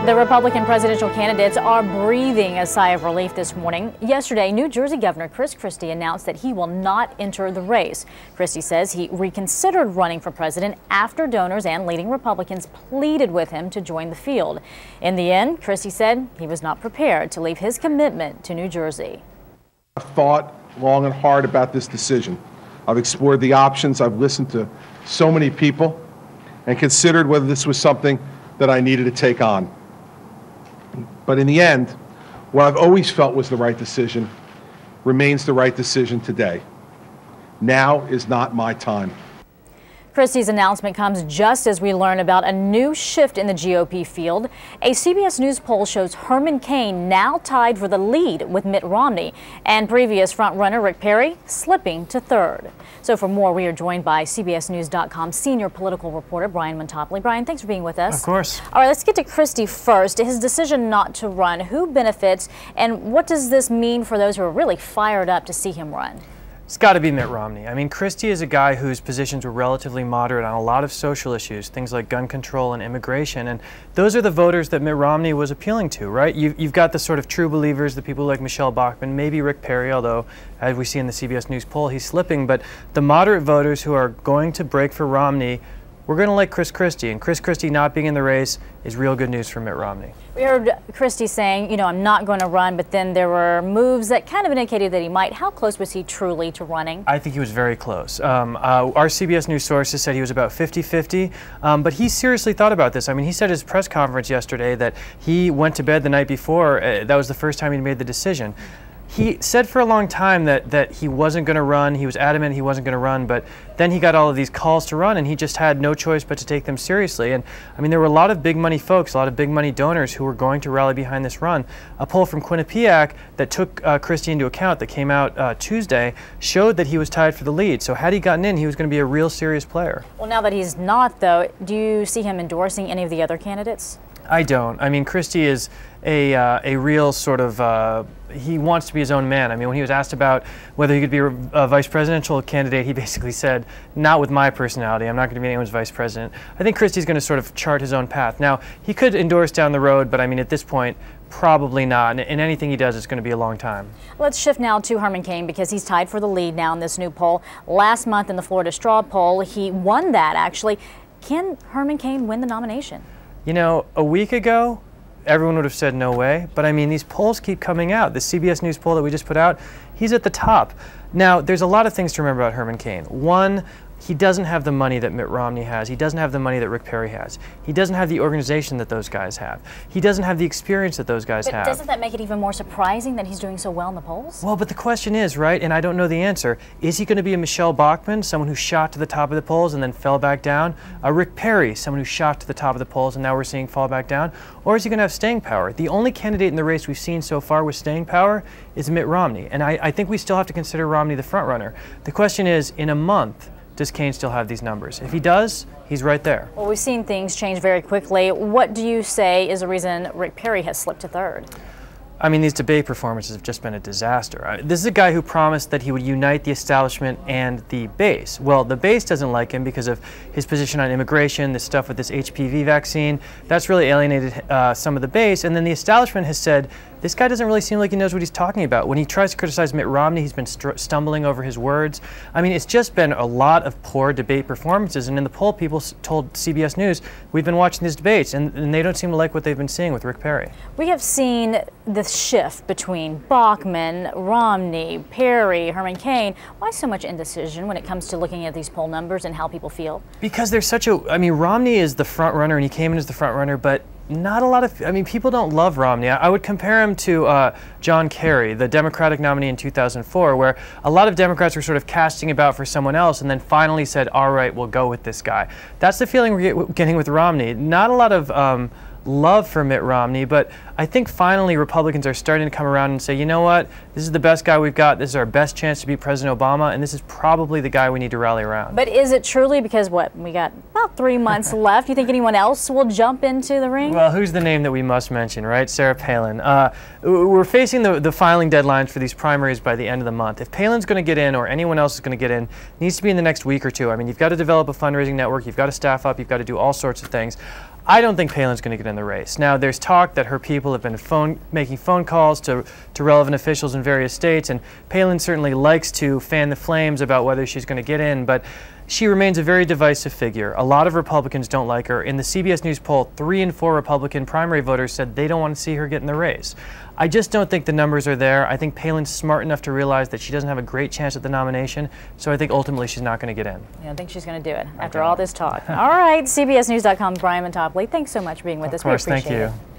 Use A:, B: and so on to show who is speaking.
A: The Republican presidential candidates are breathing a sigh of relief this morning. Yesterday, New Jersey Governor Chris Christie announced that he will not enter the race. Christie says he reconsidered running for president after donors and leading Republicans pleaded with him to join the field. In the end, Christie said he was not prepared to leave his commitment to New Jersey.
B: I've thought long and hard about this decision. I've explored the options. I've listened to so many people and considered whether this was something that I needed to take on. But in the end, what I've always felt was the right decision remains the right decision today. Now is not my time.
A: Christie's announcement comes just as we learn about a new shift in the GOP field. A CBS News poll shows Herman Cain now tied for the lead with Mitt Romney, and previous frontrunner Rick Perry slipping to third. So for more, we are joined by CBSNews.com senior political reporter Brian Montopoli. Brian, thanks for being with us.
C: Of course.
A: All right, let's get to Christie first. His decision not to run, who benefits, and what does this mean for those who are really fired up to see him run?
C: It's got to be Mitt Romney. I mean, Christie is a guy whose positions were relatively moderate on a lot of social issues, things like gun control and immigration, and those are the voters that Mitt Romney was appealing to, right? You've got the sort of true believers, the people like Michelle Bachmann, maybe Rick Perry, although as we see in the CBS News poll, he's slipping, but the moderate voters who are going to break for Romney, we're going to like Chris Christie, and Chris Christie not being in the race is real good news for Mitt Romney.
A: We heard Christie saying, you know, I'm not going to run, but then there were moves that kind of indicated that he might. How close was he truly to running?
C: I think he was very close. Our CBS News sources said he was about 50-50, but he seriously thought about this. I mean, he said at his press conference yesterday that he went to bed the night before. That was the first time he made the decision. He said for a long time that he wasn't going to run. He was adamant he wasn't going to run, but then he got all of these calls to run, and he just had no choice but to take them seriously. And I mean, there were a lot of big money folks, a lot of big money donors who were going to rally behind this run. A poll from Quinnipiac that took Christie into account that came out Tuesday showed that he was tied for the lead. So had he gotten in, he was going to be a real serious player.
A: Well, now that he's not, though, do you see him endorsing any of the other candidates?
C: I don't. I mean, Christie is a real sort of, he wants to be his own man. I mean, when he was asked about whether he could be a vice presidential candidate, he basically said, not with my personality, I'm not going to be anyone's vice president. I think Christie's going to sort of chart his own path. Now, he could endorse down the road, but I mean, at this point, probably not. And anything he does is going to be a long time.
A: Let's shift now to Herman Cain because he's tied for the lead now in this new poll. Last month in the Florida straw poll, he won that, actually. Can Herman Cain win the nomination?
C: You know, a week ago, everyone would have said no way, but I mean, these polls keep coming out. The CBS News poll that we just put out, he's at the top. Now, there's a lot of things to remember about Herman Cain. One, he doesn't have the money that Mitt Romney has. He doesn't have the money that Rick Perry has. He doesn't have the organization that those guys have. He doesn't have the experience that those guys have.
A: But doesn't that make it even more surprising that he's doing so well in the polls?
C: Well, but the question is, right, and I don't know the answer, is he going to be a Michelle Bachmann, someone who shot to the top of the polls and then fell back down? A Rick Perry, someone who shot to the top of the polls and now we're seeing fall back down? Or is he going to have staying power? The only candidate in the race we've seen so far with staying power is Mitt Romney, and I think we still have to consider Romney the front runner. The question is, in a month, does Cain still have these numbers? If he does, he's right there.
A: Well, we've seen things change very quickly. What do you say is the reason Rick Perry has slipped to third?
C: I mean, these debate performances have just been a disaster. This is a guy who promised that he would unite the establishment and the base. Well, the base doesn't like him because of his position on immigration, the stuff with this HPV vaccine. That's really alienated some of the base. And then the establishment has said, this guy doesn't really seem like he knows what he's talking about. When he tries to criticize Mitt Romney, he's been stumbling over his words. I mean, it's just been a lot of poor debate performances. And in the poll, people told CBS News, we've been watching these debates, and they don't seem to like what they've been seeing with Rick Perry.
A: We have seen the shift between Bachmann, Romney, Perry, Herman Cain. Why so much indecision when it comes to looking at these poll numbers and how people feel?
C: Because there's such a, I mean, Romney is the front runner, and he came in as the front runner, but not a lot of, I mean, people don't love Romney. I would compare him to John Kerry, the Democratic nominee in 2004, where a lot of Democrats were sort of casting about for someone else and then finally said, all right, we'll go with this guy. That's the feeling we're getting with Romney. Not a lot of love for Mitt Romney, but I think finally Republicans are starting to come around and say, you know what, this is the best guy we've got, this is our best chance to beat President Obama, and this is probably the guy we need to rally around.
A: But is it truly, because what, we got about 3 months left, you think anyone else will jump into the ring?
C: Well, who's the name that we must mention, right? Sarah Palin. We're facing the filing deadlines for these primaries by the end of the month. If Palin's going to get in, or anyone else is going to get in, it needs to be in the next week or two. I mean, you've got to develop a fundraising network, you've got to staff up, you've got to do all sorts of things. I don't think Palin's going to get in the race. Now, there's talk that her people have been making phone calls to relevant officials in various states, and Palin certainly likes to fan the flames about whether she's going to get in, but she remains a very divisive figure. A lot of Republicans don't like her. In the CBS News poll, 3 in 4 Republican primary voters said they don't want to see her get in the race. I just don't think the numbers are there. I think Palin's smart enough to realize that she doesn't have a great chance at the nomination, so I think ultimately she's not going to get in.
A: You don't think she's going to do it after all this talk? All right, CBSNews.com's Brian Montopoli, thanks so much for being with us.
C: Of course,
A: We appreciate
C: thank you.
A: it.